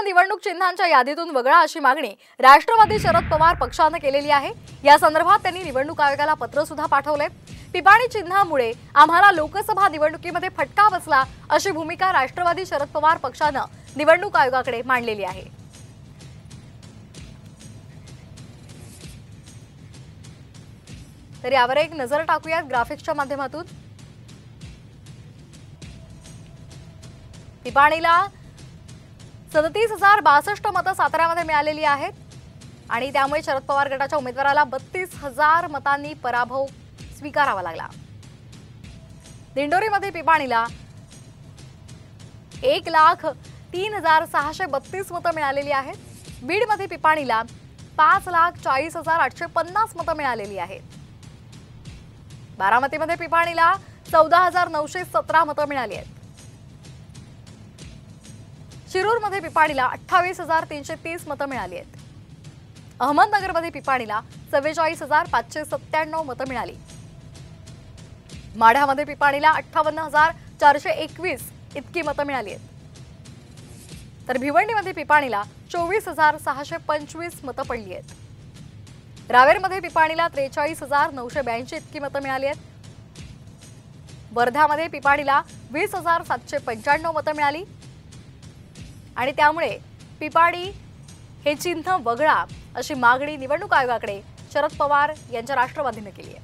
निवडणूक चिन्हांच्या यादीतून वगळा अशी मागणी राष्ट्रवादी शरद पवार पक्षाने केलेली आहे। या संदर्भात त्यांनी निवडणूक आयोगाला पत्र सुद्धा पाठवले। पिपाणी चिन्हामुळे आम्हाला लोकसभा निवडणुकीमध्ये फटका बसला अशी भूमिका राष्ट्रवादी शरद पवार पक्षाने निवडणूक आयोगाकडे मांडलेली आहे। तर यावर एक नजर टाकूयात ग्राफिक्सच्या माध्यमातून। पिपाणीला 37,062 मतं साताऱ्यामध्ये मिळालेली आहेत आणि त्यामुळे शरद पवार गटाच्या उमेदवाराला 32,000 मतांनी पराभव स्वीकारावा लागला। दिंडोरीमध्ये पिपाणीला 1,03,632 मतं मिळालेली आहेत। बीडमध्ये पिपाणीला 5,40,850 मतं मिळालेली आहेत। बारामतीमध्ये पिपाणीला 14,917 मतं मिळाली आहेत। शिरूरमध्ये पिपाणीला 28,330 मतं मिळाली आहेत। अहमदनगरमध्ये पिपाणीला 44,597 मतं मिळाली। माढ्यामध्ये पिपाणीला 58,421 इतकी मतं मिळाली आहेत। तर भिवंडीमध्ये पिपाणीला 24,625 मतं पडली आहेत। रावेरमध्ये पिपाणीला 43,982 इतकी मतं मिळाली आहेत। वर्ध्यामध्ये पिपाणीला 20,795 मतं मिळाली आणि त्यामुळे पिपाणी हे चिन्ह वगळा अशी मागणी निवडणूक आयोगाकडे शरद पवार यांच्या राष्ट्रवादीने केली आहे।